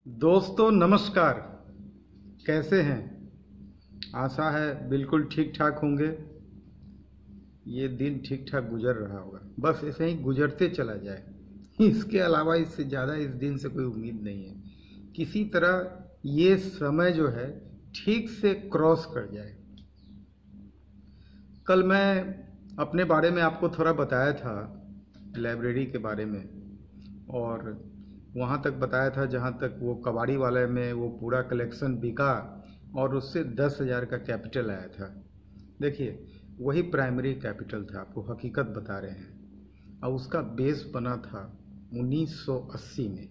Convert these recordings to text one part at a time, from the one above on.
दोस्तों नमस्कार। कैसे हैं? आशा है बिल्कुल ठीक ठाक होंगे। ये दिन ठीक ठाक गुजर रहा होगा, बस ऐसे ही गुजरते चला जाए। इसके अलावा इससे ज़्यादा इस दिन से कोई उम्मीद नहीं है। किसी तरह ये समय जो है ठीक से क्रॉस कर जाए। कल मैं अपने बारे में आपको थोड़ा बताया था, लाइब्रेरी के बारे में, और वहाँ तक बताया था जहाँ तक वो कबाड़ी वाले में वो पूरा कलेक्शन बिका और उससे 10,000 का कैपिटल आया था। देखिए, वही प्राइमरी कैपिटल था, आपको हकीकत बता रहे हैं। और उसका बेस बना था 1980 में।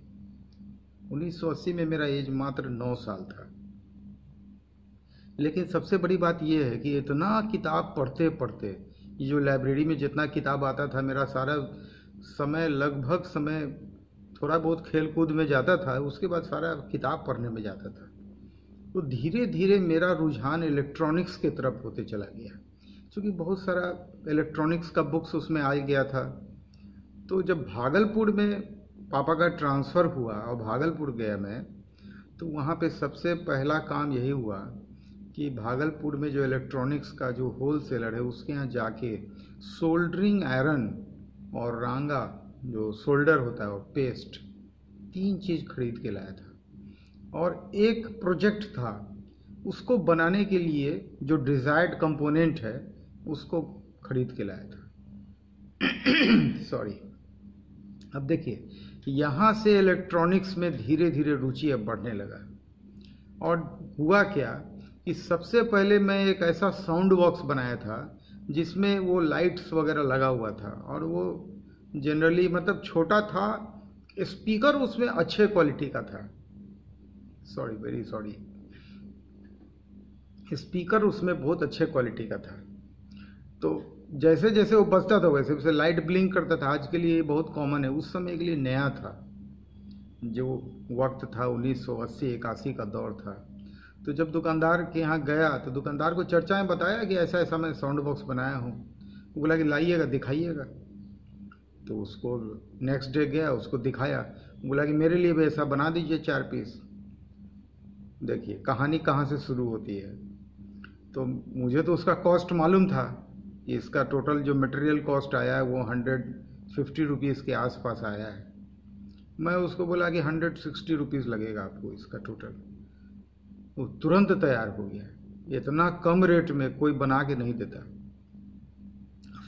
1980 में मेरा एज मात्र 9 साल था। लेकिन सबसे बड़ी बात यह है कि इतना किताब पढ़ते पढ़ते, ये जो लाइब्रेरी में जितना किताब आता था, मेरा सारा समय, लगभग समय थोड़ा बहुत खेल कूद में जाता था, उसके बाद सारा किताब पढ़ने में जाता था। तो धीरे धीरे मेरा रुझान इलेक्ट्रॉनिक्स की तरफ होते चला गया, क्योंकि बहुत सारा इलेक्ट्रॉनिक्स का बुक्स उसमें आ गया था। तो जब भागलपुर में पापा का ट्रांसफ़र हुआ और भागलपुर गया मैं, तो वहाँ पे सबसे पहला काम यही हुआ कि भागलपुर में जो इलेक्ट्रॉनिक्स का जो होल सेलर है उसके यहाँ जाके सोल्डरिंग आयरन और रांगा जो सोल्डर होता है और पेस्ट, 3 चीज़ खरीद के लाया था। और एक प्रोजेक्ट था, उसको बनाने के लिए जो डिज़ायर्ड कंपोनेंट है उसको खरीद के लाया था। सॉरी। अब देखिए, यहाँ से इलेक्ट्रॉनिक्स में धीरे धीरे रुचि अब बढ़ने लगा। और हुआ क्या कि सबसे पहले मैं एक ऐसा साउंड बॉक्स बनाया था जिसमें वो लाइट्स वगैरह लगा हुआ था, और वो जनरली मतलब छोटा था, स्पीकर उसमें अच्छे क्वालिटी का था। Sorry, very sorry. स्पीकर उसमें बहुत अच्छे क्वालिटी का था। तो जैसे जैसे वो बजता था वैसे वैसे लाइट ब्लिंक करता था। आज के लिए ये बहुत कॉमन है, उस समय के लिए नया था। जो वक्त था 1980-81 का दौर था। तो जब दुकानदार के यहाँ गया तो दुकानदार को चर्चाएं बताया कि ऐसा ऐसा मैं साउंड बॉक्स बनाया हूँ। वो बोला कि लाइएगा, दिखाइएगा। तो उसको नेक्स्ट डे गया, उसको दिखाया, बोला कि मेरे लिए भी ऐसा बना दीजिए 4 पीस। देखिए कहानी कहाँ से शुरू होती है। तो मुझे तो उसका कॉस्ट मालूम था कि इसका टोटल जो मटेरियल कॉस्ट आया है वो 150 रुपीज़ के आसपास आया है। मैं उसको बोला कि 160 रुपीज़ लगेगा आपको इसका टोटल। वो तुरंत तैयार हो गया। इतना कम रेट में कोई बना के नहीं देता।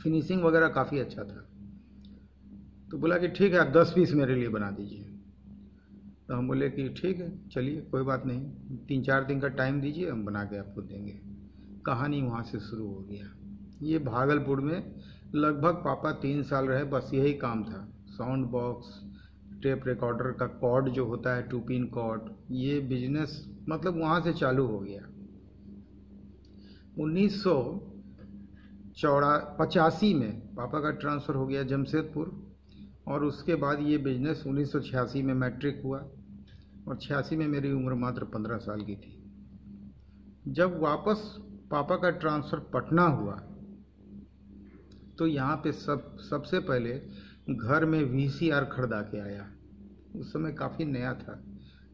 फिनिशिंग वगैरह काफ़ी अच्छा था। तो बोला कि ठीक है, आप 10 पीस मेरे लिए बना दीजिए। तो हम बोले कि ठीक है, चलिए कोई बात नहीं, 3-4 दिन का टाइम दीजिए, हम बना के आपको देंगे। कहानी वहाँ से शुरू हो गया। ये भागलपुर में लगभग पापा 3 साल रहे, बस यही काम था। साउंड बॉक्स, टेप रिकॉर्डर का कॉर्ड जो होता है 2 पिन कॉर्ड, ये बिजनेस मतलब वहाँ से चालू हो गया। 1985 में पापा का ट्रांसफ़र हो गया जमशेदपुर, और उसके बाद ये बिजनेस 1986 में मैट्रिक हुआ, और 86 में मेरी उम्र मात्र 15 साल की थी। जब वापस पापा का ट्रांसफ़र पटना हुआ तो यहाँ पे सबसे पहले घर में VCR खरीदा के आया। उस समय काफ़ी नया था।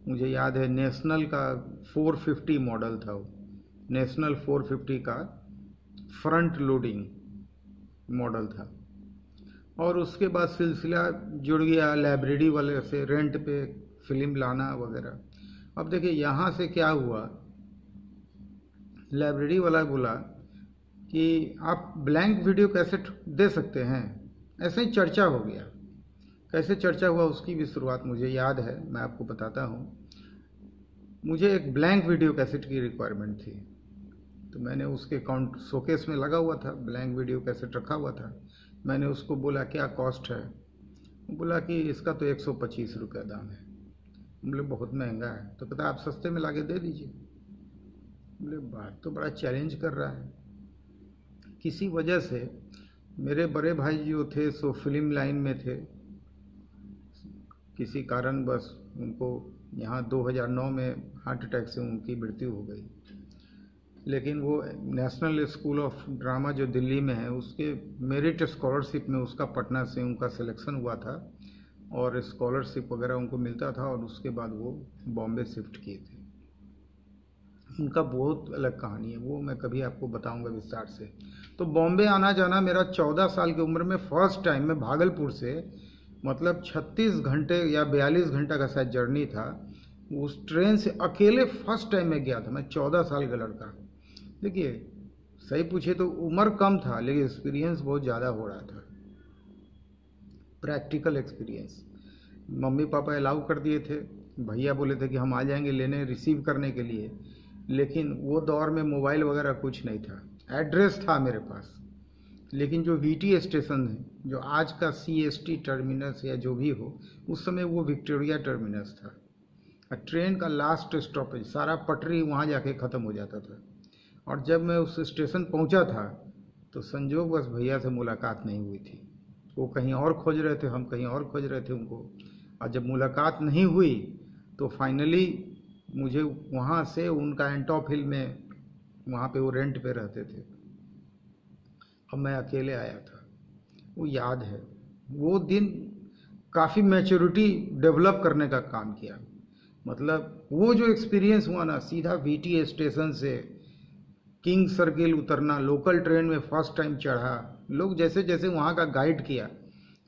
मुझे याद है नेशनल का 450 मॉडल था वो, नेशनल 450 का फ्रंट लोडिंग मॉडल था। और उसके बाद सिलसिला जुड़ गया लाइब्रेरी वाले से, रेंट पे फिल्म लाना वगैरह। अब देखिए यहाँ से क्या हुआ, लाइब्रेरी वाला बोला कि आप ब्लैंक वीडियो कैसेट दे सकते हैं। ऐसे ही चर्चा हो गया। कैसे चर्चा हुआ उसकी भी शुरुआत मुझे याद है, मैं आपको बताता हूँ। मुझे एक ब्लैंक वीडियो कैसेट की रिक्वायरमेंट थी, तो मैंने उसके काउंट शोकेस में लगा हुआ था, ब्लैंक वीडियो कैसेट रखा हुआ था। मैंने उसको बोला क्या कॉस्ट है? बोला कि इसका तो 125 रुपये दाम है। बोले बहुत महंगा है। तो कहता आप सस्ते में लाके दे दीजिए। बोले बात तो बड़ा चैलेंज कर रहा है। किसी वजह से मेरे बड़े भाई जो थे सो फिल्म लाइन में थे, किसी कारण बस उनको यहाँ 2009 में हार्ट अटैक से उनकी मृत्यु हो गई। लेकिन वो नेशनल स्कूल ऑफ ड्रामा जो दिल्ली में है, उसके मेरिट स्कॉलरशिप में उसका पटना से उनका सिलेक्शन हुआ था। और स्कॉलरशिप वगैरह उनको मिलता था, और उसके बाद वो बॉम्बे शिफ्ट किए थे। उनका बहुत अलग कहानी है, वो मैं कभी आपको बताऊंगा विस्तार से। तो बॉम्बे आना जाना मेरा 14 साल की उम्र में फर्स्ट टाइम में भागलपुर से, मतलब 36 घंटे या 42 घंटा का शायद जर्नी था, उस ट्रेन से अकेले फर्स्ट टाइम में गया था। मैं 14 साल का लड़का। देखिए, सही पूछे तो उम्र कम था, लेकिन एक्सपीरियंस बहुत ज़्यादा हो रहा था, practical experience. Mummy papa allow कर दिए थे, भैया बोले थे कि हम आ जाएंगे लेने रिसीव करने के लिए, लेकिन वो दौर में मोबाइल वगैरह कुछ नहीं था। एड्रेस था मेरे पास, लेकिन जो वीटी स्टेशन है, जो आज का सीएसटी टर्मिनस या जो भी हो, उस समय वो विक्टोरिया टर्मिनस था। ट्रेन का लास्ट स्टॉपेज सारा पटरी वहाँ जाके ख़त्म हो जाता था। और जब मैं उस स्टेशन पहुँचा था तो संजोग बस भैया से मुलाकात नहीं हुई थी। वो कहीं और खोज रहे थे, हम कहीं और खोज रहे थे उनको। और जब मुलाकात नहीं हुई तो फाइनली मुझे वहाँ से उनका एंटॉप हिल में, वहाँ पे वो रेंट पे रहते थे, अब मैं अकेले आया था। वो याद है, वो दिन काफ़ी मैच्योरिटी डेवलप करने का काम किया। मतलब वो जो एक्सपीरियंस हुआ ना, सीधा वीटी स्टेशन से किंग सर्किल उतरना, लोकल ट्रेन में फर्स्ट टाइम चढ़ा, लोग जैसे जैसे वहाँ का गाइड किया,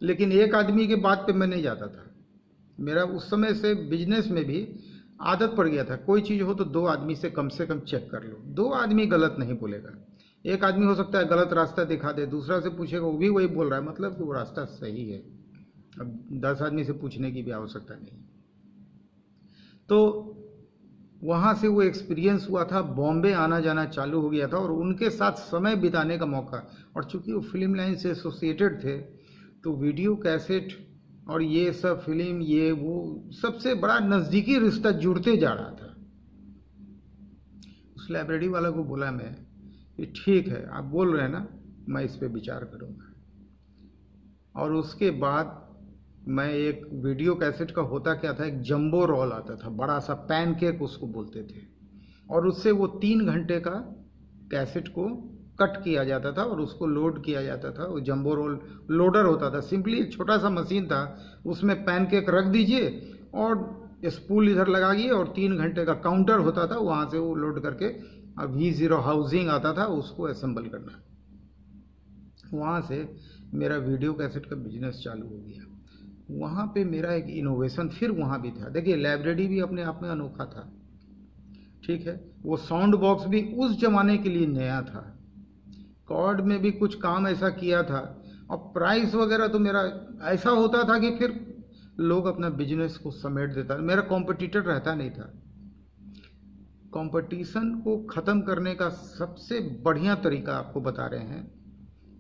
लेकिन एक आदमी के बात पे मैं नहीं जाता था। मेरा उस समय से बिजनेस में भी आदत पड़ गया था, कोई चीज़ हो तो 2 आदमी से कम चेक कर लो। 2 आदमी गलत नहीं बोलेगा। एक आदमी हो सकता है गलत रास्ता दिखा दे, दूसरा से पूछेगा वो भी वही बोल रहा है, मतलब कि वो रास्ता सही है। अब 10 आदमी से पूछने की भी आवश्यकता नहीं। तो वहाँ से वो एक्सपीरियंस हुआ था, बॉम्बे आना जाना चालू हो गया था, और उनके साथ समय बिताने का मौका। और चूंकि वो फिल्म लाइन से एसोसिएटेड थे, तो वीडियो कैसेट और ये सब फिल्म, ये वो सबसे बड़ा नज़दीकी रिश्ता जुड़ते जा रहा था। उस लाइब्रेरी वाला को बोला मैं कि ठीक है, आप बोल रहे हैं ना, मैं इस पे विचार करूँगा। और उसके बाद मैं एक वीडियो कैसेट का होता क्या था, एक जंबो रोल आता था, बड़ा सा पैनकेक उसको बोलते थे, और उससे वो 3 घंटे का कैसेट को कट किया जाता था और उसको लोड किया जाता था। वो जंबो रोल लोडर होता था, सिंपली एक छोटा सा मशीन था, उसमें पैनकेक रख दीजिए और स्पूल इधर लगाइए, और 3 घंटे का काउंटर होता था, वहाँ से वो लोड करके V0 हाउसिंग आता था, उसको असेंबल करना। वहाँ से मेरा वीडियो कैसेट का बिजनेस चालू हो गया। वहाँ पे मेरा एक इनोवेशन फिर वहाँ भी था। देखिए, लाइब्रेरी भी अपने आप में अनोखा था, ठीक है। वो साउंड बॉक्स भी उस जमाने के लिए नया था, कॉर्ड में भी कुछ काम ऐसा किया था, और प्राइस वगैरह तो मेरा ऐसा होता था कि फिर लोग अपना बिजनेस को समेट देता, मेरा कॉम्पिटिटर रहता नहीं था। कंपटीशन को ख़त्म करने का सबसे बढ़िया तरीका आपको बता रहे हैं,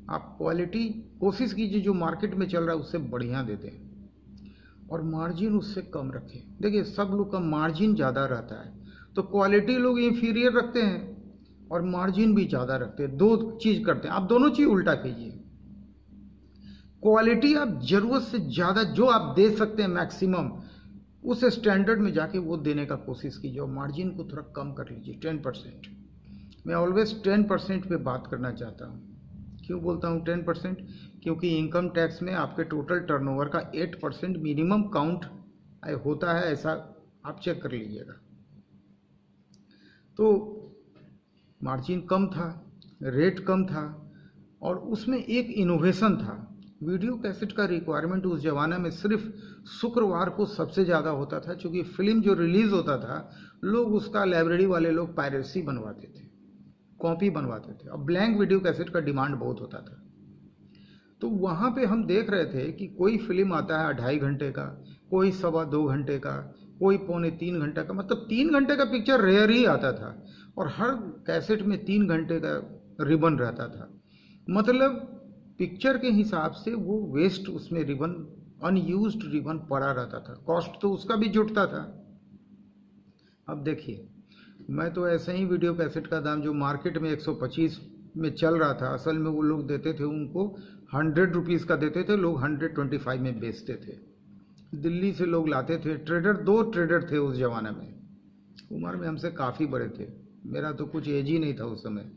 आप क्वालिटी कोशिश कीजिए जो मार्केट में चल रहा है उससे बढ़िया दे दें, और मार्जिन उससे कम रखें। देखिए, सब लोग का मार्जिन ज़्यादा रहता है, तो क्वालिटी लोग इंफीरियर रखते हैं और मार्जिन भी ज़्यादा रखते हैं। 2 चीज़ करते हैं, आप दोनों चीज़ उल्टा कीजिए। क्वालिटी आप ज़रूरत से ज़्यादा जो आप दे सकते हैं मैक्सिमम, उस स्टैंडर्ड में जाके वो देने का कोशिश कीजिए, और मार्जिन को थोड़ा कम कर लीजिए। 10%, मैं ऑलवेज 10% पे बात करना चाहता हूँ। क्यों बोलता हूँ 10%? क्योंकि इनकम टैक्स में आपके टोटल टर्नओवर का 8% मिनिमम काउंट होता है, ऐसा आप चेक कर लीजिएगा। तो मार्जिन कम था, रेट कम था, और उसमें एक इनोवेशन था। वीडियो कैसेट का रिक्वायरमेंट उस जमाने में सिर्फ शुक्रवार को सबसे ज़्यादा होता था, क्योंकि फिल्म जो रिलीज़ होता था, लोग उसका लाइब्रेरी वाले लोग पायरेसी बनवाते थे, कॉपी बनवाते थे, और ब्लैंक वीडियो कैसेट का डिमांड बहुत होता था। तो वहाँ पे हम देख रहे थे कि कोई फिल्म आता है 2.5 घंटे का, कोई 2.25 घंटे का, कोई 2.75 घंटे का, मतलब 3 घंटे का पिक्चर रेयर ही आता था, और हर कैसेट में 3 घंटे का रिबन रहता था। मतलब पिक्चर के हिसाब से वो वेस्ट, उसमें रिबन, अनयूज्ड रिबन पड़ा रहता था, कॉस्ट तो उसका भी जुटता था। अब देखिए, मैं तो ऐसे ही वीडियो कैसेट का दाम जो मार्केट में 125 में चल रहा था, असल में वो लोग देते थे उनको 100 रुपीज़ का देते थे, लोग 125 में बेचते थे। दिल्ली से लोग लाते थे, ट्रेडर, 2 ट्रेडर थे उस जमाने में, उम्र में हमसे काफ़ी बड़े थे, मेरा तो कुछ एज ही नहीं था उस समय।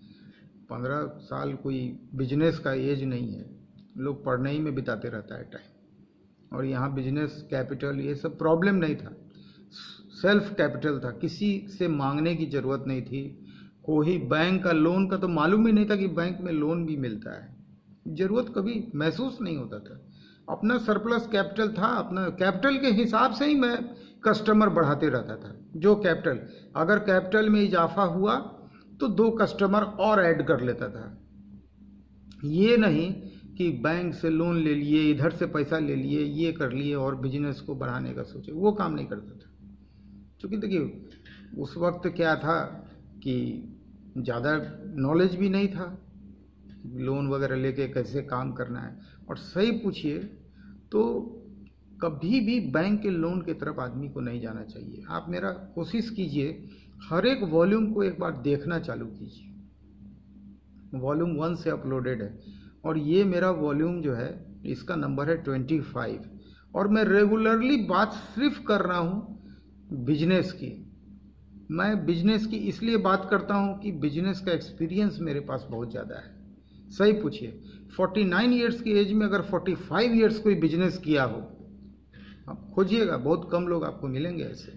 15 साल कोई बिजनेस का एज नहीं है, लोग पढ़ने ही में बिताते रहता है टाइम। और यहाँ बिजनेस कैपिटल ये सब प्रॉब्लम नहीं था, सेल्फ कैपिटल था, किसी से मांगने की ज़रूरत नहीं थी। कोई बैंक का लोन का तो मालूम ही नहीं था कि बैंक में लोन भी मिलता है, ज़रूरत कभी महसूस नहीं होता था। अपना सरप्लस कैपिटल था, अपना कैपिटल के हिसाब से ही मैं कस्टमर बढ़ाते रहता था। जो कैपिटल, अगर कैपिटल में इजाफा हुआ तो 2 कस्टमर और ऐड कर लेता था। ये नहीं कि बैंक से लोन ले लिए, इधर से पैसा ले लिए, ये कर लिए और बिजनेस को बढ़ाने का सोचे, वो काम नहीं करता था। क्योंकि देखिए उस वक्त क्या था कि ज़्यादा नॉलेज भी नहीं था लोन वगैरह लेके कैसे काम करना है। और सही पूछिए तो कभी भी बैंक के लोन की तरफ आदमी को नहीं जाना चाहिए। आप मेरा कोशिश कीजिए, हर एक वॉल्यूम को एक बार देखना चालू कीजिए। वॉल्यूम 1 से अपलोडेड है और ये मेरा वॉल्यूम जो है इसका नंबर है 25 और मैं रेगुलरली बात सिर्फ कर रहा हूँ बिजनेस की। मैं बिजनेस की इसलिए बात करता हूँ कि बिजनेस का एक्सपीरियंस मेरे पास बहुत ज़्यादा है। सही पूछिए, 49 ईयर्स की एज में अगर 45 ईयर्स कोई बिजनेस किया हो, आप खोजिएगा, बहुत कम लोग आपको मिलेंगे ऐसे।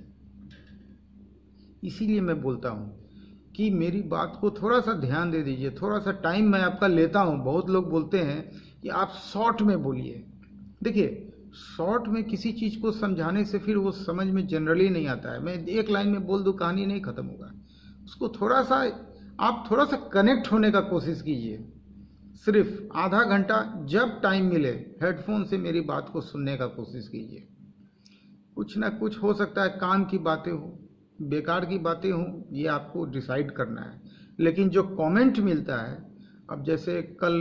इसीलिए मैं बोलता हूँ कि मेरी बात को थोड़ा सा ध्यान दे दीजिए, थोड़ा सा टाइम मैं आपका लेता हूँ। बहुत लोग बोलते हैं कि आप शॉर्ट में बोलिए। देखिए शॉर्ट में किसी चीज़ को समझाने से फिर वो समझ में जनरली नहीं आता है। मैं एक लाइन में बोल दूँ, कहानी नहीं खत्म होगा। उसको थोड़ा सा आप थोड़ा सा कनेक्ट होने का कोशिश कीजिए। सिर्फ आधा घंटा जब टाइम मिले हेडफोन से मेरी बात को सुनने का कोशिश कीजिए। कुछ ना कुछ हो सकता है, काम की बातें हो, बेकार की बातें हो, ये आपको डिसाइड करना है। लेकिन जो कमेंट मिलता है, अब जैसे कल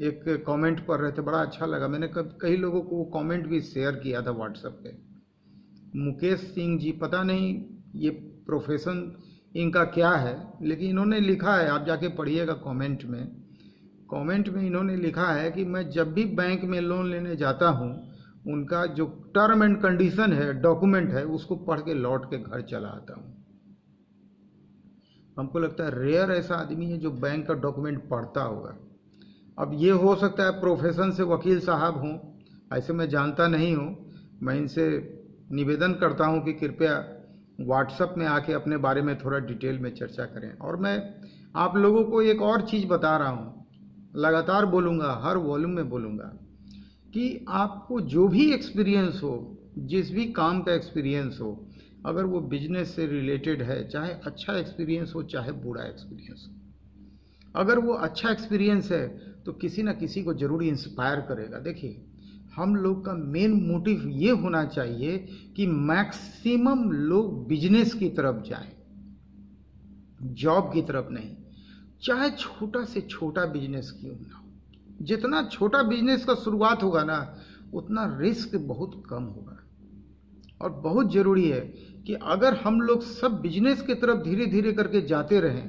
एक कमेंट पढ़ रहे थे, बड़ा अच्छा लगा। मैंने कई लोगों को वो कमेंट भी शेयर किया था व्हाट्सएप पे। मुकेश सिंह जी, पता नहीं ये प्रोफेशन इनका क्या है, लेकिन इन्होंने लिखा है, आप जाके पढ़िएगा कमेंट में इन्होंने लिखा है कि मैं जब भी बैंक में लोन लेने जाता हूँ, उनका जो टर्म एंड कंडीशन है, डॉक्यूमेंट है, उसको पढ़ के लौट के घर चला आता हूँ। हमको लगता है रेयर ऐसा आदमी है जो बैंक का डॉक्यूमेंट पढ़ता होगा। अब ये हो सकता है प्रोफेशन से वकील साहब हों, ऐसे मैं जानता नहीं हूँ। मैं इनसे निवेदन करता हूँ कि कृपया व्हाट्सएप में आके अपने बारे में थोड़ा डिटेल में चर्चा करें। और मैं आप लोगों को एक और चीज़ बता रहा हूँ, लगातार बोलूँगा, हर वॉल्यूम में बोलूँगा कि आपको जो भी एक्सपीरियंस हो, जिस भी काम का एक्सपीरियंस हो, अगर वो बिजनेस से रिलेटेड है, चाहे अच्छा एक्सपीरियंस हो चाहे बुरा एक्सपीरियंस हो, अगर वो अच्छा एक्सपीरियंस है तो किसी ना किसी को जरूर इंस्पायर करेगा। देखिए हम लोग का मेन मोटिव ये होना चाहिए कि मैक्सिमम लोग बिजनेस की तरफ जाएं, जॉब की तरफ नहीं। चाहे छोटा से छोटा बिजनेस क्यों ना हो, जितना छोटा बिजनेस का शुरुआत होगा ना, उतना रिस्क बहुत कम होगा। और बहुत जरूरी है कि अगर हम लोग सब बिजनेस की तरफ धीरे धीरे करके जाते रहें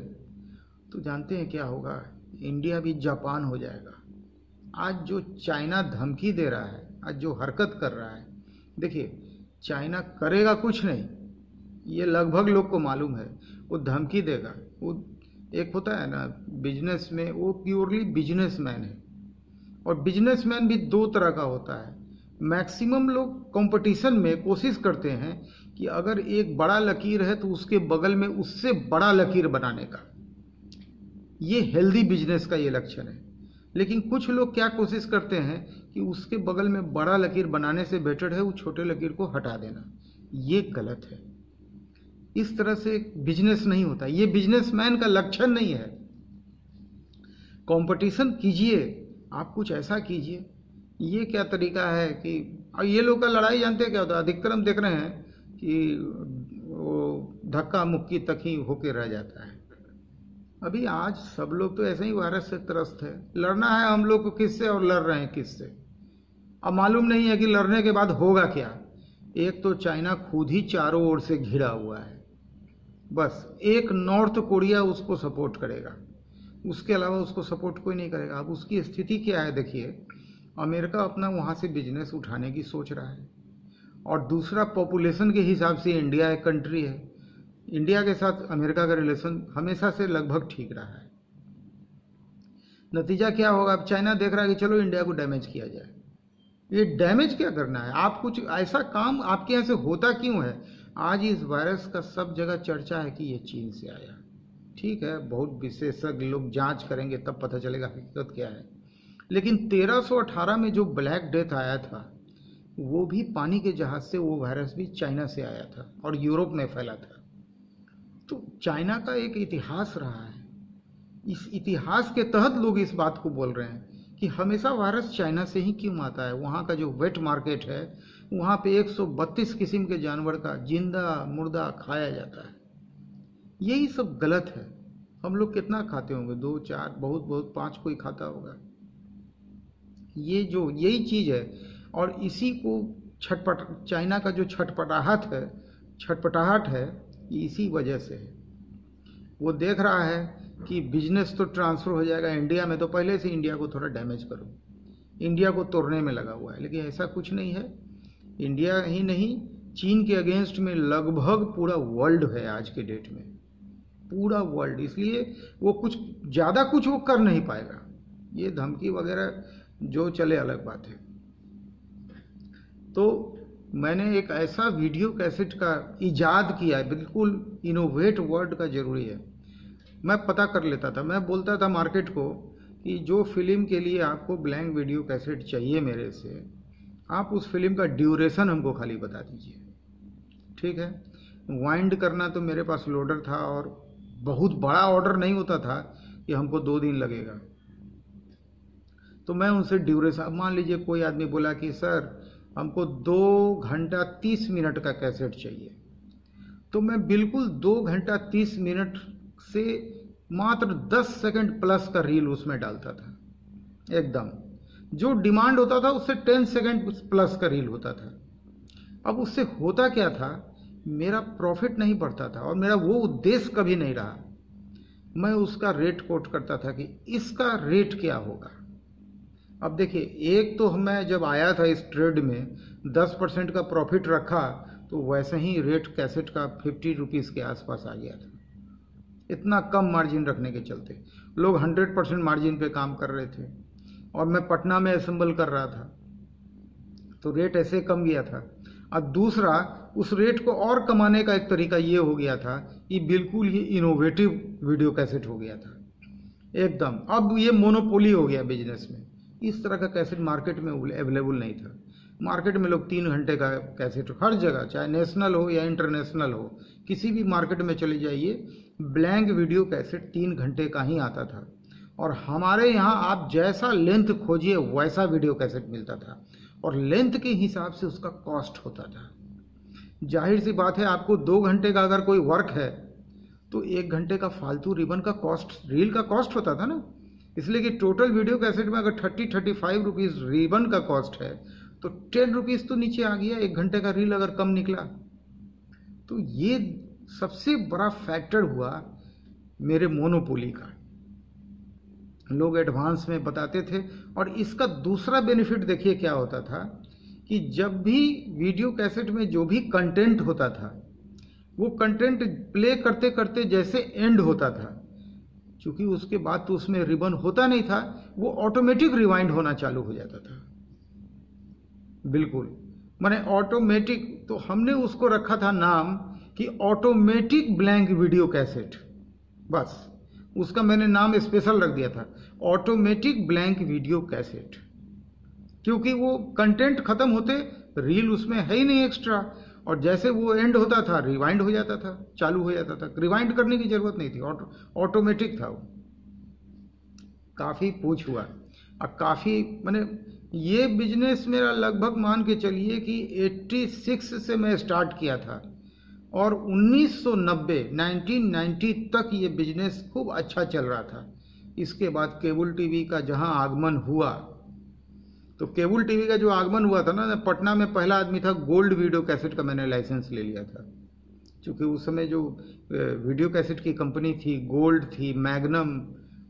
तो जानते हैं क्या होगा, इंडिया भी जापान हो जाएगा। आज जो चाइना धमकी दे रहा है, आज जो हरकत कर रहा है, देखिए चाइना करेगा कुछ नहीं, ये लगभग लोग को मालूम है। वो धमकी देगा। वो एक होता है ना बिजनेस में, वो प्योरली बिजनेसमैन है। और बिजनेसमैन भी 2 तरह का होता है। मैक्सिमम लोग कंपटीशन में कोशिश करते हैं कि अगर एक बड़ा लकीर है तो उसके बगल में उससे बड़ा लकीर बनाने का। ये हेल्दी बिजनेस का ये लक्षण है। लेकिन कुछ लोग क्या कोशिश करते हैं कि उसके बगल में बड़ा लकीर बनाने से बेटर है वो छोटे लकीर को हटा देना। ये गलत है। इस तरह से बिजनेस नहीं होता, ये बिजनेसमैन का लक्षण नहीं है। कंपटीशन कीजिए, आप कुछ ऐसा कीजिए। ये क्या तरीका है कि ये लोग का लड़ाई जानते हैं क्या होता है, अधिकतर हम देख रहे हैं कि वो धक्का मुक्की तक ही होके रह जाता है। अभी आज सब लोग तो ऐसे ही वायरस से त्रस्त है। लड़ना है हम लोग को किससे और लड़ रहे हैं किससे, अब मालूम नहीं है कि लड़ने के बाद होगा क्या। एक तो चाइना खुद ही चारों ओर से घिरा हुआ है, बस एक नॉर्थ कोरिया उसको सपोर्ट करेगा, उसके अलावा उसको सपोर्ट कोई नहीं करेगा। अब उसकी स्थिति क्या है देखिए, अमेरिका अपना वहाँ से बिजनेस उठाने की सोच रहा है। और दूसरा, पॉपुलेशन के हिसाब से इंडिया एक कंट्री है। इंडिया के साथ अमेरिका का रिलेशन हमेशा से लगभग ठीक रहा है। नतीजा क्या होगा, अब चाइना देख रहा है कि चलो इंडिया को डैमेज किया जाए। ये डैमेज क्या करना है? आप कुछ ऐसा काम आपके यहाँ से होता क्यों है? आज इस वायरस का सब जगह चर्चा है कि ये चीन से आया। ठीक है, बहुत विशेषज्ञ लोग जांच करेंगे तब पता चलेगा हकीकत क्या है। लेकिन 1318 में जो ब्लैक डेथ आया था, वो भी पानी के जहाज से, वो वायरस भी चाइना से आया था और यूरोप में फैला था। तो चाइना का एक इतिहास रहा है। इस इतिहास के तहत लोग इस बात को बोल रहे हैं कि हमेशा वायरस चाइना से ही क्यों आता है। वहाँ का जो वेट मार्केट है, वहाँ पे 132 किस्म के जानवर का जिंदा मुर्दा खाया जाता है। यही सब गलत है। हम लोग कितना खाते होंगे? 2 4, बहुत बहुत 5 कोई खाता होगा। ये जो यही चीज़ है, और इसी को चाइना का जो छटपटाहट है, ये इसी वजह से है। वो देख रहा है कि बिजनेस तो ट्रांसफ़र हो जाएगा इंडिया में, तो पहले से इंडिया को थोड़ा डैमेज करो, इंडिया को तोड़ने में लगा हुआ है। लेकिन ऐसा कुछ नहीं है। इंडिया ही नहीं, चीन के अगेंस्ट में लगभग पूरा वर्ल्ड है आज के डेट में, पूरा वर्ल्ड। इसलिए वो कुछ ज़्यादा कुछ वो कर नहीं पाएगा। ये धमकी वगैरह जो चले अलग बात है। तो मैंने एक ऐसा वीडियो कैसेट का इजाद किया है, बिल्कुल इनोवेट वर्ड का ज़रूरी है। मैं पता कर लेता था, मैं बोलता था मार्केट को कि जो फिल्म के लिए आपको ब्लैंक वीडियो कैसेट चाहिए मेरे से, आप उस फिल्म का ड्यूरेशन हमको खाली बता दीजिए। ठीक है, वाइंड करना तो मेरे पास लोडर था, और बहुत बड़ा ऑर्डर नहीं होता था कि हमको 2 दिन लगेगा। तो मैं उनसे ड्यूरेशन, अब मान लीजिए कोई आदमी बोला कि सर हमको 2 घंटा 30 मिनट का कैसेट चाहिए, तो मैं बिल्कुल 2 घंटा 30 मिनट से मात्र 10 सेकंड प्लस का रील उसमें डालता था। एकदम जो डिमांड होता था उससे 10 सेकंड प्लस का रील होता था। अब उससे होता क्या था, मेरा प्रॉफिट नहीं बढ़ता था, और मेरा वो उद्देश्य कभी नहीं रहा। मैं उसका रेट कोट करता था कि इसका रेट क्या होगा। अब देखिए, एक तो मैं जब आया था इस ट्रेड में 10% का प्रॉफिट रखा, तो वैसे ही रेट कैसेट का 50 रुपीज़ के आसपास आ गया था। इतना कम मार्जिन रखने के चलते लोग 100% मार्जिन पे काम कर रहे थे, और मैं पटना में असेंबल कर रहा था, तो रेट ऐसे कम गया था। अब दूसरा, उस रेट को और कमाने का एक तरीका ये हो गया था कि बिल्कुल ये इनोवेटिव वीडियो कैसेट हो गया था एकदम। अब ये मोनोपोली हो गया बिजनेस में। इस तरह का कैसेट मार्केट में अवेलेबल नहीं था। मार्केट में लोग 3 घंटे का कैसेट हर जगह, चाहे नेशनल हो या इंटरनेशनल हो, किसी भी मार्केट में चले जाइए, ब्लैंक वीडियो कैसेट 3 घंटे का ही आता था। और हमारे यहाँ आप जैसा लेंथ खोजिए वैसा वीडियो कैसेट मिलता था, और लेंथ के हिसाब से उसका कॉस्ट होता था। जाहिर सी बात है, आपको 2 घंटे का अगर कोई वर्क है तो 1 घंटे का फालतू रिबन का कॉस्ट, रील का कॉस्ट होता था ना। इसलिए कि टोटल वीडियो कैसेट में अगर 30-35 रुपीज़ रिबन का कॉस्ट है, तो 10 रुपीज़ तो नीचे आ गया 1 घंटे का रील अगर कम निकला। तो ये सबसे बड़ा फैक्टर हुआ मेरे मोनोपोली का। लोग एडवांस में बताते थे। और इसका दूसरा बेनिफिट देखिए क्या होता था कि जब भी वीडियो कैसेट में जो भी कंटेंट होता था, वो कंटेंट प्ले करते करते जैसे एंड होता था, क्योंकि उसके बाद तो उसमें रिबन होता नहीं था, वो ऑटोमेटिक रिवाइंड होना चालू हो जाता था। बिल्कुल माने ऑटोमेटिक। तो हमने उसको रखा था नाम कि ऑटोमेटिक ब्लैंक वीडियो कैसेट। बस उसका मैंने नाम स्पेशल रख दिया था, ऑटोमेटिक ब्लैंक वीडियो कैसेट, क्योंकि वो कंटेंट खत्म होते रील उसमें है ही नहीं एक्स्ट्रा, और जैसे वो एंड होता था रिवाइंड हो जाता था, चालू हो जाता था। रिवाइंड करने की जरूरत नहीं थी, ऑटोमेटिक था वो। काफ़ी पूछ हुआ, और काफ़ी मैंने ये बिजनेस मेरा लगभग मान के चलिए कि 86 से मैं स्टार्ट किया था, और 1990 तक ये बिजनेस खूब अच्छा चल रहा था। इसके बाद केबल टीवी का जहां आगमन हुआ, तो केबल टीवी का जो आगमन हुआ था ना, पटना में पहला आदमी था, गोल्ड वीडियो कैसेट का मैंने लाइसेंस ले लिया था। क्योंकि उस समय जो वीडियो कैसेट की कंपनी थी, गोल्ड थी, मैग्नम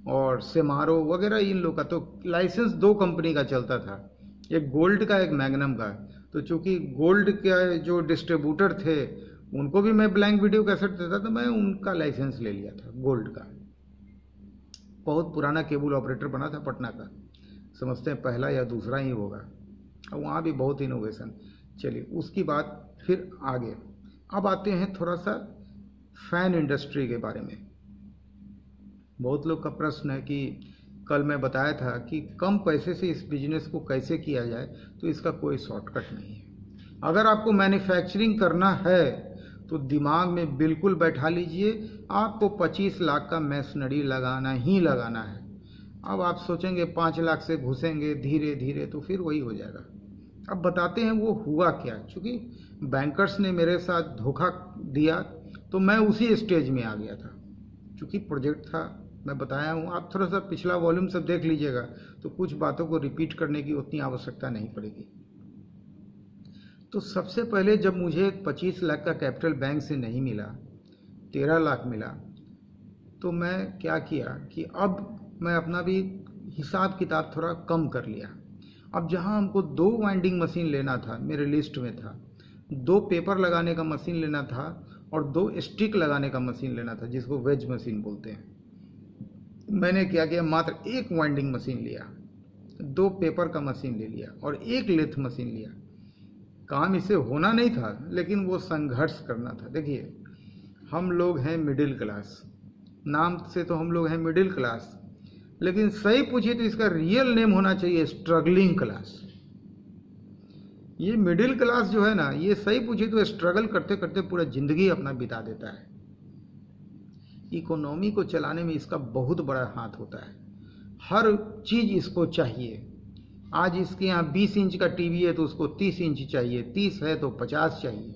और सेमारो वगैरह, इन लोग का तो लाइसेंस 2 कंपनी का चलता था, एक गोल्ड का एक मैग्नम का। तो चूंकि गोल्ड के जो डिस्ट्रीब्यूटर थे उनको भी मैं ब्लैंक वीडियो कैसेट देता था, मैं उनका लाइसेंस ले लिया था गोल्ड का। बहुत पुराना केबल ऑपरेटर बना था पटना का, समझते हैं पहला या दूसरा ही होगा। और वहाँ भी बहुत इनोवेशन। चलिए उसकी बात फिर आगे। अब आते हैं थोड़ा सा फैन इंडस्ट्री के बारे में। बहुत लोग का प्रश्न है कि कल मैं बताया था कि कम पैसे से इस बिजनेस को कैसे किया जाए, तो इसका कोई शॉर्टकट नहीं है। अगर आपको मैन्युफैक्चरिंग करना है तो दिमाग में बिल्कुल बैठा लीजिए, आपको 25 लाख का मशीनरी लगाना ही लगाना है। अब आप सोचेंगे 5 लाख से घुसेंगे धीरे धीरे, तो फिर वही हो जाएगा। अब बताते हैं वो हुआ क्या। चूँकि बैंकर्स ने मेरे साथ धोखा दिया तो मैं उसी स्टेज में आ गया था। चूँकि प्रोजेक्ट था, मैं बताया हूँ, आप थोड़ा सा पिछला वॉल्यूम सब देख लीजिएगा तो कुछ बातों को रिपीट करने की उतनी आवश्यकता नहीं पड़ेगी। तो सबसे पहले जब मुझे 25 लाख का कैपिटल बैंक से नहीं मिला, 13 लाख मिला, तो मैं क्या किया कि अब मैं अपना भी हिसाब किताब थोड़ा कम कर लिया। अब जहाँ हमको 2 वाइंडिंग मशीन लेना था, मेरे लिस्ट में था 2 पेपर लगाने का मशीन लेना था और 2 स्टिक लगाने का मशीन लेना था, जिसको वेज मशीन बोलते हैं। मैंने क्या किया, मात्र 1 वाइंडिंग मशीन लिया, 2 पेपर का मशीन ले लिया और 1 लेथ मशीन लिया। काम इससे होना नहीं था, लेकिन वो संघर्ष करना था। देखिए हम लोग हैं मिडिल क्लास, नाम से तो हम लोग हैं मिडिल क्लास, लेकिन सही पूछिए तो इसका रियल नेम होना चाहिए स्ट्रगलिंग क्लास। ये मिडिल क्लास जो है ना, ये सही पूछिए तो स्ट्रगल करते करते पूरा जिंदगी अपना बिता देता है। इकोनॉमी को चलाने में इसका बहुत बड़ा हाथ होता है, हर चीज इसको चाहिए। आज इसके यहाँ 20 इंच का टीवी है तो उसको 30 इंच चाहिए, 30 है तो 50 चाहिए।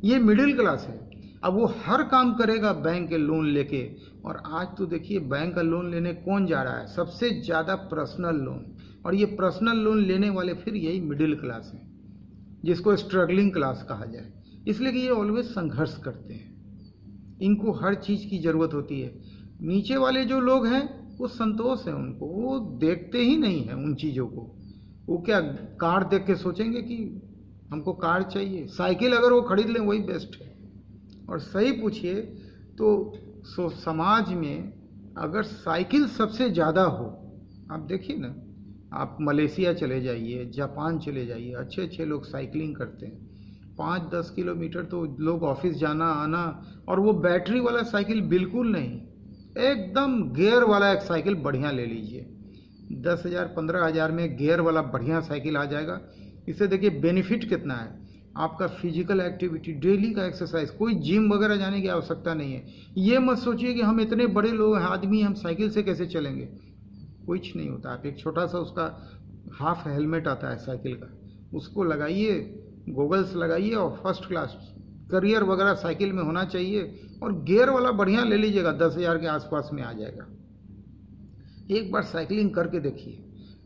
ये मिडिल क्लास है। अब वो हर काम करेगा बैंक के लोन लेके। और आज तो देखिए बैंक का लोन लेने कौन जा रहा है, सबसे ज़्यादा पर्सनल लोन। और ये पर्सनल लोन लेने वाले फिर यही मिडिल क्लास हैं, जिसको स्ट्रगलिंग क्लास कहा जाए। इसलिए कि ये ऑलवेज संघर्ष करते हैं, इनको हर चीज़ की ज़रूरत होती है। नीचे वाले जो लोग हैं वो संतोष है उनको, वो देखते ही नहीं है उन चीज़ों को। वो क्या कार देख के सोचेंगे कि हमको कार चाहिए, साइकिल अगर वो खरीद लें वही बेस्ट है। और सही पूछिए तो समाज में अगर साइकिल सबसे ज़्यादा हो, आप देखिए ना, आप मलेशिया चले जाइए, जापान चले जाइए, अच्छे अच्छे लोग साइकिलिंग करते हैं। 5-10 किलोमीटर तो लोग ऑफिस जाना आना, और वो बैटरी वाला साइकिल बिल्कुल नहीं, एकदम गियर वाला एक साइकिल बढ़िया ले लीजिए। 10,000 15,000 में गियर वाला बढ़िया साइकिल आ जाएगा। इससे देखिए बेनिफिट कितना है, आपका फिजिकल एक्टिविटी, डेली का एक्सरसाइज, कोई जिम वगैरह जाने की आवश्यकता नहीं है। ये मत सोचिए कि हम इतने बड़े लोग हैं आदमी, हम साइकिल से कैसे चलेंगे, कुछ नहीं होता। आप एक छोटा सा उसका हाफ हेलमेट आता है साइकिल का, उसको लगाइए, गोगल्स लगाइए और फर्स्ट क्लास करियर वगैरह साइकिल में होना चाहिए। और गियर वाला बढ़िया ले लीजिएगा, 10,000 के आसपास में आ जाएगा। एक बार साइकिलिंग करके देखिए,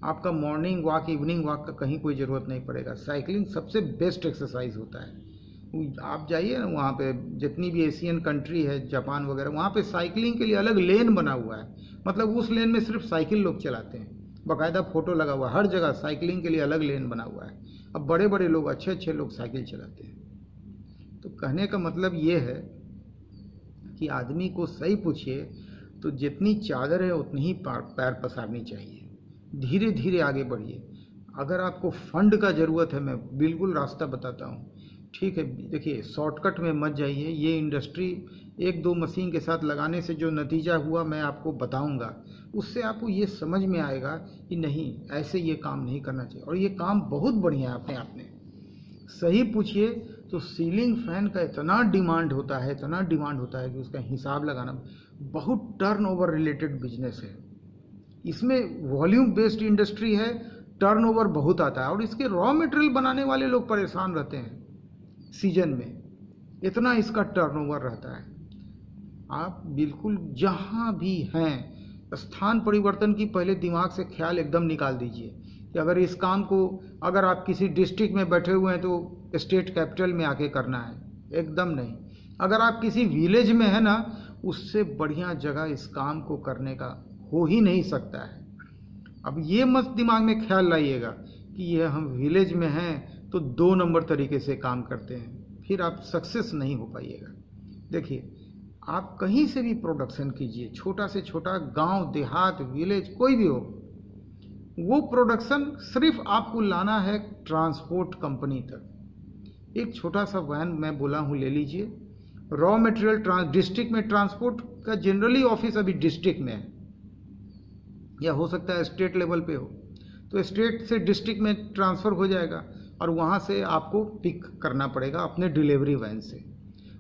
आपका मॉर्निंग वॉक इवनिंग वॉक का कहीं कोई ज़रूरत नहीं पड़ेगा। साइकिलिंग सबसे बेस्ट एक्सरसाइज होता है। आप जाइए ना वहाँ पे, जितनी भी एशियन कंट्री है, जापान वगैरह, वहाँ पे साइकिलिंग के लिए अलग लेन बना हुआ है। मतलब उस लेन में सिर्फ साइकिल लोग चलाते हैं, बाकायदा फोटो लगा हुआ है, हर जगह साइकिलिंग के लिए अलग लेन बना हुआ है। अब बड़े बड़े लोग, अच्छे अच्छे लोग साइकिल चलाते हैं। तो कहने का मतलब ये है कि आदमी को सही पूछिए तो जितनी चादर है उतनी ही पैर पसारनी चाहिए। धीरे धीरे आगे बढ़िए। अगर आपको फंड का ज़रूरत है, मैं बिल्कुल रास्ता बताता हूँ, ठीक है। देखिए शॉर्टकट में मत जाइए। ये इंडस्ट्री 1-2 मशीन के साथ लगाने से जो नतीजा हुआ मैं आपको बताऊंगा, उससे आपको ये समझ में आएगा कि नहीं, ऐसे ये काम नहीं करना चाहिए। और ये काम बहुत बढ़िया है अपने आप में। सही पूछिए तो सीलिंग फैन का इतना डिमांड होता है, इतना डिमांड होता है कि उसका हिसाब लगाना बहुत टर्नओवर रिलेटेड बिजनेस है। इसमें वॉल्यूम बेस्ड इंडस्ट्री है, टर्नओवर बहुत आता है। और इसके रॉ मटेरियल बनाने वाले लोग परेशान रहते हैं सीजन में, इतना इसका टर्नओवर रहता है। आप बिल्कुल जहाँ भी हैं, स्थान परिवर्तन की पहले दिमाग से ख्याल एकदम निकाल दीजिए कि अगर इस काम को, अगर आप किसी डिस्ट्रिक्ट में बैठे हुए हैं तो स्टेट कैपिटल में आके करना है, एकदम नहीं। अगर आप किसी विलेज में है ना, उससे बढ़िया जगह इस काम को करने का हो ही नहीं सकता है। अब ये मत दिमाग में ख्याल लाइएगा कि ये हम विलेज में हैं तो 2 नंबर तरीके से काम करते हैं, फिर आप सक्सेस नहीं हो पाइएगा। देखिए आप कहीं से भी प्रोडक्शन कीजिए, छोटा से छोटा, गांव देहात विलेज कोई भी हो, वो प्रोडक्शन सिर्फ आपको लाना है ट्रांसपोर्ट कंपनी तक। एक छोटा सा वैन मैं बोला हूँ ले लीजिए, रॉ मटेरियल डिस्ट्रिक्ट में ट्रांसपोर्ट का जनरली ऑफिस अभी डिस्ट्रिक्ट में है, या हो सकता है स्टेट लेवल पे हो, तो स्टेट से डिस्ट्रिक्ट में ट्रांसफ़र हो जाएगा और वहाँ से आपको पिक करना पड़ेगा अपने डिलीवरी वैन से।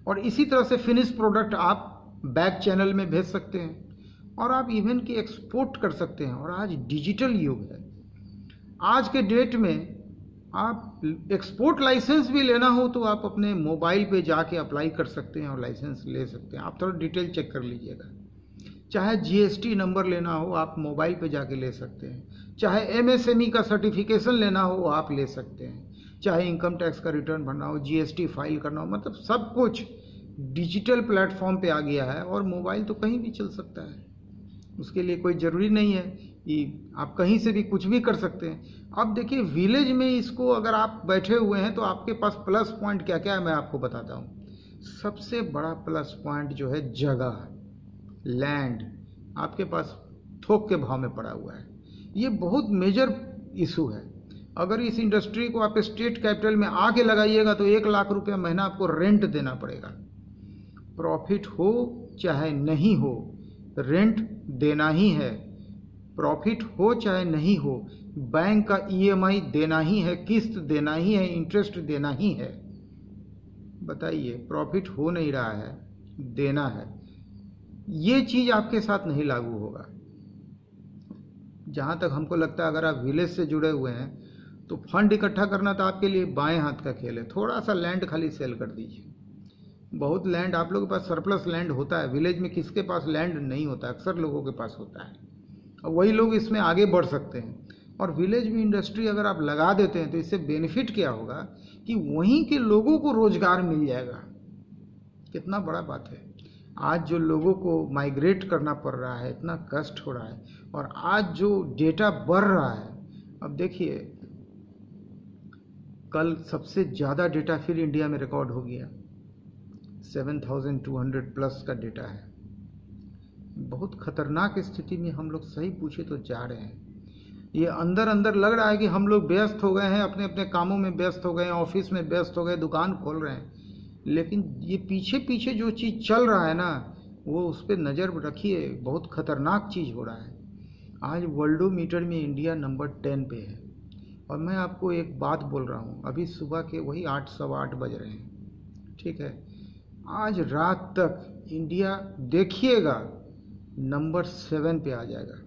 और इसी तरह से फिनिश प्रोडक्ट आप बैक चैनल में भेज सकते हैं और आप इवन कि एक्सपोर्ट कर सकते हैं। और आज डिजिटल युग है, आज के डेट में आप एक्सपोर्ट लाइसेंस भी लेना हो तो आप अपने मोबाइल पे जाके अप्लाई कर सकते हैं और लाइसेंस ले सकते हैं। आप थोड़ा डिटेल चेक कर लीजिएगा। चाहे जीएसटी नंबर लेना हो आप मोबाइल पे जाके ले सकते हैं, चाहे एमएसएमई का सर्टिफिकेशन लेना हो आप ले सकते हैं, चाहे इनकम टैक्स का रिटर्न भरना हो, जीएसटी फाइल करना हो, मतलब सब कुछ डिजिटल प्लेटफॉर्म पे आ गया है। और मोबाइल तो कहीं भी चल सकता है, उसके लिए कोई ज़रूरी नहीं है कि आप कहीं से भी कुछ भी कर सकते हैं। अब देखिए विलेज में इसको अगर आप बैठे हुए हैं तो आपके पास प्लस पॉइंट क्या क्या है मैं आपको बताता हूँ। सबसे बड़ा प्लस पॉइंट जो है जगह, लैंड आपके पास थोक के भाव में पड़ा हुआ है। ये बहुत मेजर इशू है। अगर इस इंडस्ट्री को आप स्टेट कैपिटल में आके लगाइएगा तो 1 लाख रुपया महीना आपको रेंट देना पड़ेगा। प्रॉफिट हो चाहे नहीं हो रेंट देना ही है, प्रॉफिट हो चाहे नहीं हो बैंक का ईएमआई देना ही है, किस्त देना ही है, इंटरेस्ट देना ही है। बताइए, प्रॉफिट हो नहीं रहा है, देना है। ये चीज़ आपके साथ नहीं लागू होगा। जहाँ तक हमको लगता है अगर आप विलेज से जुड़े हुए हैं तो फंड इकट्ठा करना तो आपके लिए बाएं हाथ का खेल है। थोड़ा सा लैंड खाली सेल कर दीजिए। बहुत लैंड आप लोगों के पास सरप्लस लैंड होता है, विलेज में किसके पास लैंड नहीं होता, अक्सर लोगों के पास होता है और वही लोग इसमें आगे बढ़ सकते हैं। और विलेज में इंडस्ट्री अगर आप लगा देते हैं तो इससे बेनिफिट क्या होगा कि वहीं के लोगों को रोजगार मिल जाएगा। कितना बड़ा बात है। आज जो लोगों को माइग्रेट करना पड़ रहा है, इतना कष्ट हो रहा है, और आज जो डेटा बढ़ रहा है, अब देखिए कल सबसे ज़्यादा डेटा फिर इंडिया में रिकॉर्ड हो गया, 7200 प्लस का डेटा है। बहुत खतरनाक स्थिति में हम लोग सही पूछे तो जा रहे हैं। ये अंदर अंदर लग रहा है कि हम लोग व्यस्त हो गए हैं, अपने अपने कामों में व्यस्त हो गए हैं, ऑफिस में व्यस्त हो गए, दुकान खोल रहे हैं, लेकिन ये पीछे पीछे जो चीज़ चल रहा है ना वो उस पर नज़र रखिए। बहुत खतरनाक चीज़ हो रहा है। आज वर्ल्डोमीटर में इंडिया नंबर 10 पे है। और मैं आपको एक बात बोल रहा हूँ, अभी सुबह के वही 8 सवा 8 बज रहे हैं, ठीक है। आज रात तक इंडिया देखिएगा नंबर 7 पे आ जाएगा।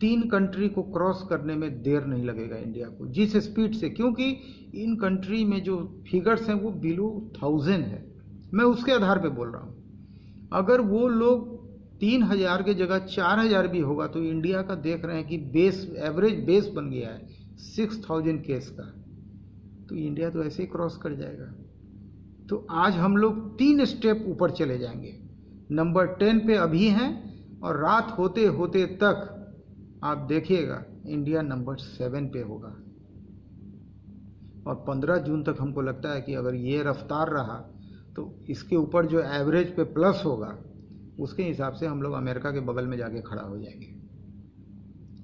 3 कंट्री को क्रॉस करने में देर नहीं लगेगा इंडिया को, जिस स्पीड से, क्योंकि इन कंट्री में जो फिगर्स हैं वो बिलो 1000 है। मैं उसके आधार पे बोल रहा हूँ। अगर वो लोग 3000 की जगह 4000 भी होगा तो इंडिया का देख रहे हैं कि बेस, एवरेज बेस बन गया है 6000 केस का, तो इंडिया तो ऐसे ही क्रॉस कर जाएगा। तो आज हम लोग 3 स्टेप ऊपर चले जाएंगे। नंबर 10 पे अभी हैं और रात होते होते तक आप देखिएगा इंडिया नंबर 7 पे होगा। और 15 जून तक हमको लगता है कि अगर ये रफ्तार रहा तो इसके ऊपर जो एवरेज पे प्लस होगा उसके हिसाब से हम लोग अमेरिका के बगल में जाके खड़ा हो जाएंगे।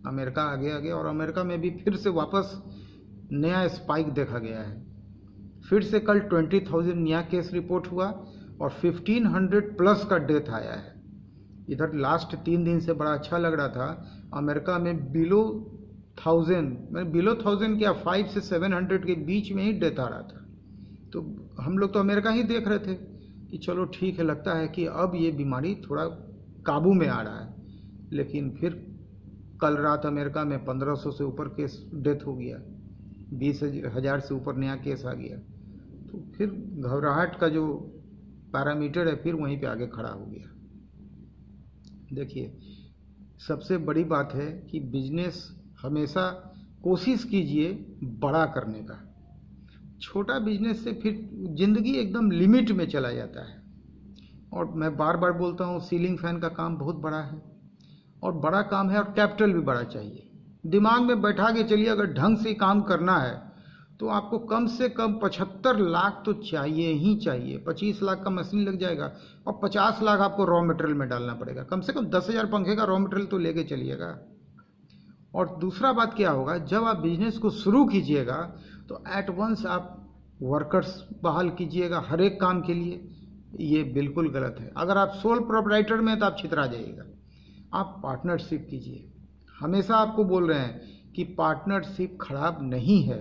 अमेरिका आगे आगे, और अमेरिका में भी फिर से वापस नया स्पाइक देखा गया है। फिर से कल 20,000 नया केस रिपोर्ट हुआ और 1500 प्लस का डेथ आया है। इधर लास्ट 3 दिन से बड़ा अच्छा लग रहा था, अमेरिका में बिलो 1000, मैं बिलो 1000 क्या 500 से 700 के बीच में ही डेथ आ रहा था। तो हम लोग तो अमेरिका ही देख रहे थे कि चलो ठीक है, लगता है कि अब ये बीमारी थोड़ा काबू में आ रहा है। लेकिन फिर कल रात अमेरिका में 1500 से ऊपर केस डेथ हो गया, 20,000 से ऊपर नया केस आ गया। तो फिर घबराहट का जो पैरामीटर है फिर वहीं पे आगे खड़ा हो गया। देखिए, सबसे बड़ी बात है कि बिजनेस हमेशा कोशिश कीजिए बड़ा करने का। छोटा बिजनेस से फिर ज़िंदगी एकदम लिमिट में चला जाता है। और मैं बार बार बोलता हूँ, सीलिंग फैन का काम बहुत बड़ा है और बड़ा काम है और कैपिटल भी बड़ा चाहिए। दिमाग में बैठा के चलिए, अगर ढंग से काम करना है तो आपको कम से कम 75 लाख तो चाहिए ही चाहिए। 25 लाख का मशीन लग जाएगा और 50 लाख आपको रॉ मटेरियल में डालना पड़ेगा। कम से कम 10,000 पंखे का रॉ मटेरियल तो लेके चलिएगा। और दूसरा बात क्या होगा, जब आप बिजनेस को शुरू कीजिएगा तो एट वंस आप वर्कर्स बहाल कीजिएगा हर एक काम के लिए, ये बिल्कुल गलत है। अगर आप सोल प्रोप्राइटर में तो आप छितरा जाइएगा। आप पार्टनरशिप कीजिए। हमेशा आपको बोल रहे हैं कि पार्टनरशिप खराब नहीं है।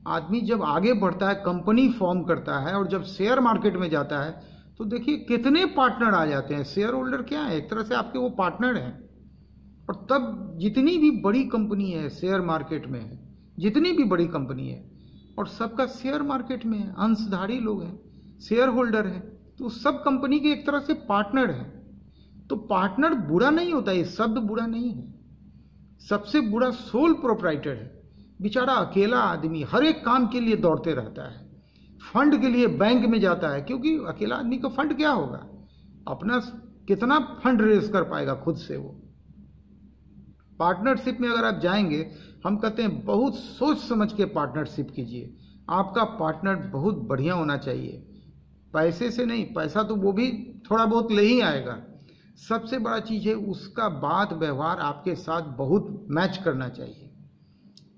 आदमी जब आगे बढ़ता है, कंपनी फॉर्म करता है और जब शेयर मार्केट में जाता है तो देखिए कितने पार्टनर आ जाते हैं। शेयर होल्डर क्या है, एक तरह से आपके वो पार्टनर हैं। और तब जितनी भी बड़ी कंपनी है शेयर मार्केट में है, जितनी भी बड़ी कंपनी है और सबका शेयर मार्केट में है, अंशधारी लोग हैं, शेयर होल्डर हैं, तो सब कंपनी के एक तरह से पार्टनर हैं। तो पार्टनर बुरा नहीं होता, ये शब्द बुरा नहीं है। सबसे बुरा सोल प्रोप्राइटर है। बेचारा अकेला आदमी हर एक काम के लिए दौड़ते रहता है, फंड के लिए बैंक में जाता है, क्योंकि अकेला आदमी का फंड क्या होगा, अपना कितना फंड रेज कर पाएगा खुद से वो। पार्टनरशिप में अगर आप जाएंगे, हम कहते हैं बहुत सोच समझ के पार्टनरशिप कीजिए। आपका पार्टनर बहुत बढ़िया होना चाहिए, पैसे से नहीं, पैसा तो वो भी थोड़ा बहुत ले ही आएगा। सबसे बड़ा चीज़ है उसका बात व्यवहार आपके साथ बहुत मैच करना चाहिए।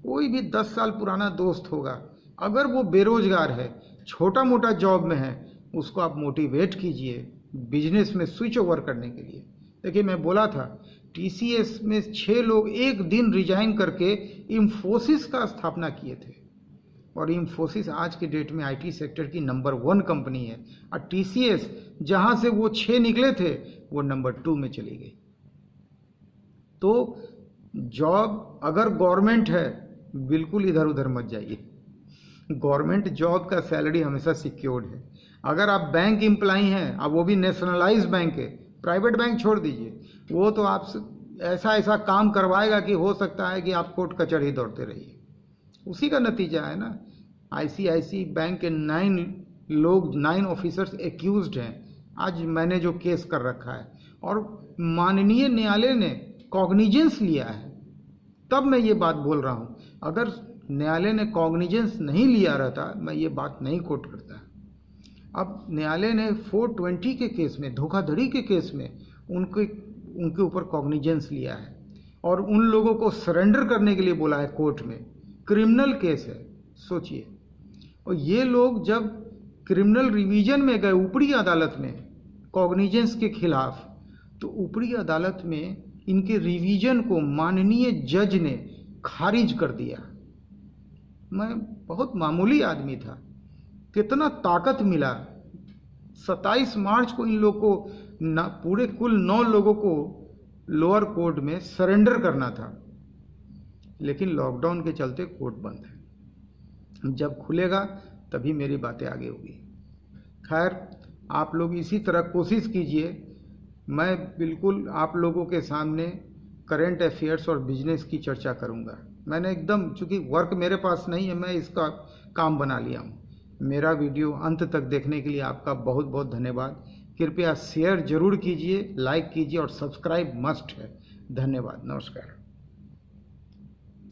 कोई भी 10 साल पुराना दोस्त होगा, अगर वो बेरोजगार है, छोटा मोटा जॉब में है, उसको आप मोटिवेट कीजिए बिजनेस में स्विच ओवर करने के लिए। देखिए मैं बोला था टीसीएस में 6 लोग एक दिन रिजाइन करके इंफोसिस का स्थापना किए थे, और इंफोसिस आज के डेट में आईटी सेक्टर की नंबर 1 कंपनी है। और टीसीएस जहां से वो 6 निकले थे वो नंबर 2 में चली गई। तो जॉब अगर गवर्नमेंट है, बिल्कुल इधर उधर मत जाइए। गवर्नमेंट जॉब का सैलरी हमेशा सिक्योर्ड है। अगर आप बैंक एम्प्लॉई हैं, अब वो भी नेशनलाइज बैंक है, प्राइवेट बैंक छोड़ दीजिए, वो तो आपसे ऐसा ऐसा काम करवाएगा कि हो सकता है कि आप कोर्ट कचहरी दौड़ते रहिए। उसी का नतीजा है ना। आईसीआईसी बैंक के 9 ऑफिसर्स एक्यूज्ड हैं। आज मैंने जो केस कर रखा है और माननीय न्यायालय ने कॉग्निजेंस लिया है, तब मैं ये बात बोल रहा हूँ। अगर न्यायालय ने कॉग्निजेंस नहीं लिया रहता, मैं ये बात नहीं कोट करता। अब न्यायालय ने 420 के केस में, धोखाधड़ी के केस में उनके ऊपर कॉग्निजेंस लिया है और उन लोगों को सरेंडर करने के लिए बोला है कोर्ट में। क्रिमिनल केस है, सोचिए। और ये लोग जब क्रिमिनल रिवीजन में गए ऊपरी अदालत में कॉग्निजेंस के खिलाफ, तो ऊपरी अदालत में इनके रिवीजन को माननीय जज ने खारिज कर दिया। मैं बहुत मामूली आदमी था, कितना ताकत मिला। 27 मार्च को इन लोग को पूरे कुल 9 लोगों को लोअर कोर्ट में सरेंडर करना था, लेकिन लॉकडाउन के चलते कोर्ट बंद है। जब खुलेगा तभी मेरी बातें आगे होगी। खैर, आप लोग इसी तरह कोशिश कीजिए। मैं बिल्कुल आप लोगों के सामने करंट अफेयर्स और बिजनेस की चर्चा करूंगा। मैंने एकदम, चूंकि वर्क मेरे पास नहीं है, मैं इसका काम बना लिया हूँ। मेरा वीडियो अंत तक देखने के लिए आपका बहुत बहुत धन्यवाद। कृपया शेयर जरूर कीजिए, लाइक कीजिए और सब्सक्राइब मस्ट है। धन्यवाद, नमस्कार।